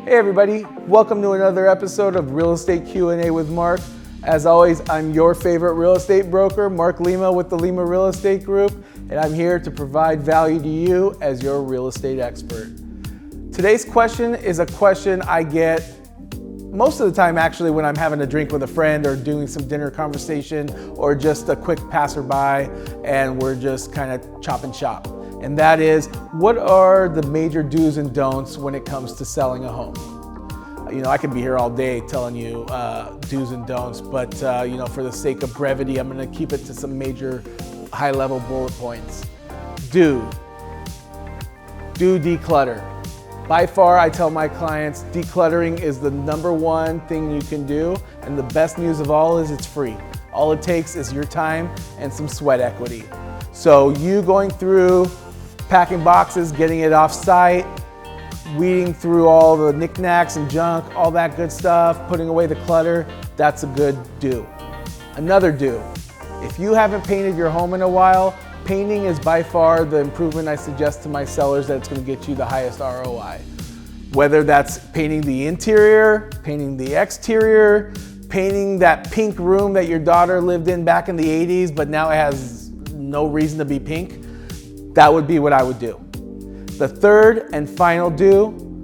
Hey everybody, welcome to another episode of Real Estate Q&A with Mark. As always, I'm your favorite real estate broker, Mark Lima with the Lima Real Estate Group, and I'm here to provide value to you as your real estate expert. Today's question is a question I get most of the time actually when I'm having a drink with a friend or doing some dinner conversation or just a quick passerby and we're just kind of chopping shop. And that is, what are the major do's and don'ts when it comes to selling a home? You know, I could be here all day telling you do's and don'ts, but for the sake of brevity, I'm gonna keep it to some major high-level bullet points. Do declutter. By far, I tell my clients, decluttering is the number one thing you can do, and the best news of all is it's free. All it takes is your time and some sweat equity. So you going through, packing boxes, getting it off site, weeding through all the knickknacks and junk, all that good stuff, putting away the clutter, that's a good do. Another do, if you haven't painted your home in a while, painting is by far the improvement I suggest to my sellers that's going to get you the highest ROI. Whether that's painting the interior, painting the exterior, painting that pink room that your daughter lived in back in the 80s, but now it has no reason to be pink, that would be what I would do. The third and final do,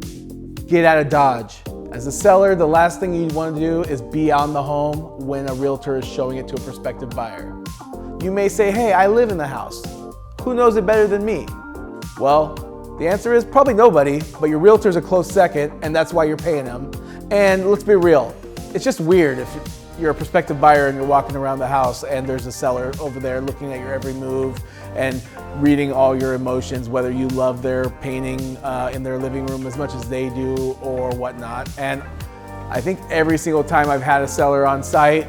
get out of Dodge. As a seller, the last thing you want to do is be on the home when a realtor is showing it to a prospective buyer. You may say, hey, I live in the house. Who knows it better than me? Well, the answer is probably nobody, but your realtor's a close second, and that's why you're paying them. And let's be real, it's just weird if you're a prospective buyer and you're walking around the house and there's a seller over there looking at your every move and reading all your emotions, whether you love their painting in their living room as much as they do or whatnot. And I think every single time I've had a seller on site,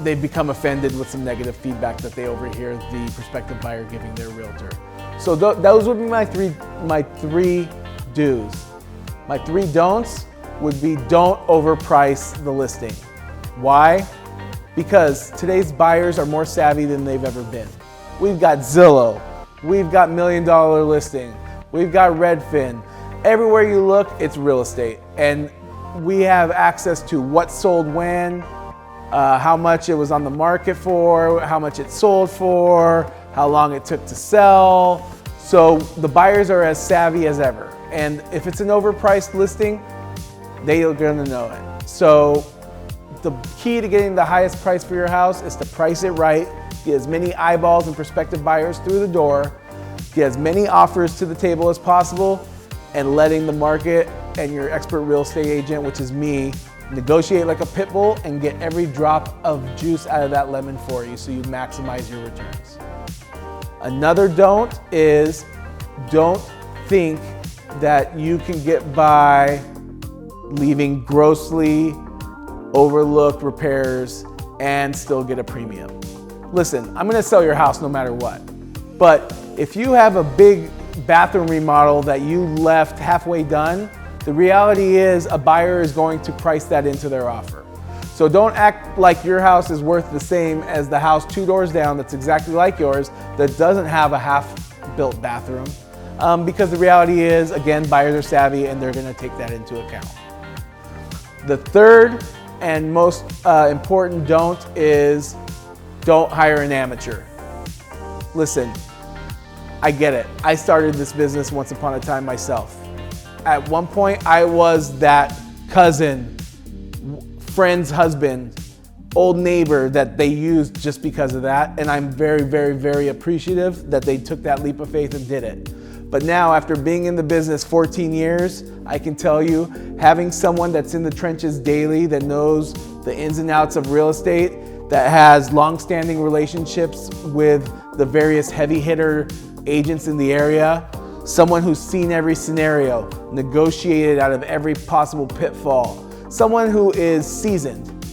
they've become offended with some negative feedback that they overhear the prospective buyer giving their realtor. So those would be my three do's. My three don'ts would be don't overprice the listing. Why? Because today's buyers are more savvy than they've ever been. We've got Zillow, we've got $1 Million Listing, we've got Redfin. Everywhere you look, it's real estate. And we have access to what sold when, how much it was on the market for, how much it sold for, how long it took to sell. So the buyers are as savvy as ever. And if it's an overpriced listing, they are gonna know it. So the key to getting the highest price for your house is to price it right, get as many eyeballs and prospective buyers through the door, get as many offers to the table as possible, and letting the market and your expert real estate agent, which is me, negotiate like a pit bull and get every drop of juice out of that lemon for you so you maximize your returns. Another don't is don't think that you can get by leaving grossly overlooked repairs and still get a premium. Listen, I'm gonna sell your house no matter what, but if you have a big bathroom remodel that you left halfway done, the reality is a buyer is going to price that into their offer. So don't act like your house is worth the same as the house 2 doors down that's exactly like yours that doesn't have a half-built bathroom, because the reality is, again, buyers are savvy and they're gonna take that into account. The third and most important don't is don't hire an amateur. Listen, I get it. I started this business once upon a time myself. At one point, I was that cousin, friend's husband, old neighbor that they used just because of that. And I'm very, very, very appreciative that they took that leap of faith and did it. But now, after being in the business 14 years, I can tell you, having someone that's in the trenches daily, that knows the ins and outs of real estate, that has long-standing relationships with the various heavy hitter agents in the area, someone who's seen every scenario, negotiated out of every possible pitfall, someone who is seasoned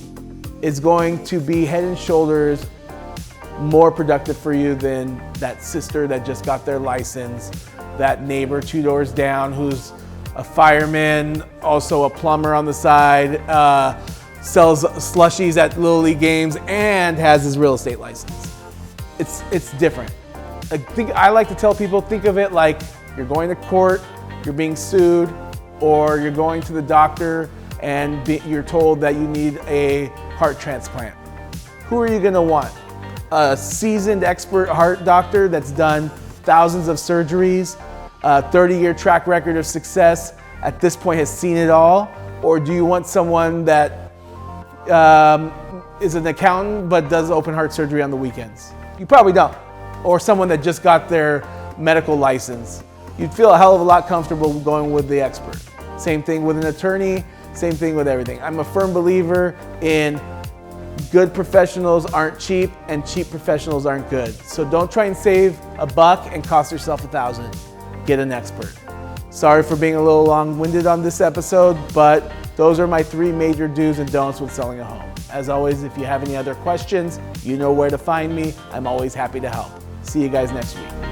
is going to be head and shoulders more productive for you than that sister that just got their license, that neighbor 2 doors down who's a fireman, also a plumber on the side, sells slushies at Little League games, and has his real estate license. It's different. I like to tell people, think of it like you're going to court, you're being sued, or you're going to the doctor and you're told that you need a heart transplant. Who are you gonna want? A seasoned expert heart doctor that's done thousands of surgeries, a 30-year track record of success, at this point has seen it all? Or do you want someone that is an accountant but does open heart surgery on the weekends? You probably don't. Or someone that just got their medical license. You'd feel a hell of a lot comfortable going with the expert. Same thing with an attorney, same thing with everything. I'm a firm believer in good professionals aren't cheap and cheap professionals aren't good. So don't try and save a buck and cost yourself $1,000. Get an expert. Sorry for being a little long-winded on this episode, but those are my 3 major do's and don'ts with selling a home. As always, if you have any other questions, you know where to find me. I'm always happy to help. See you guys next week.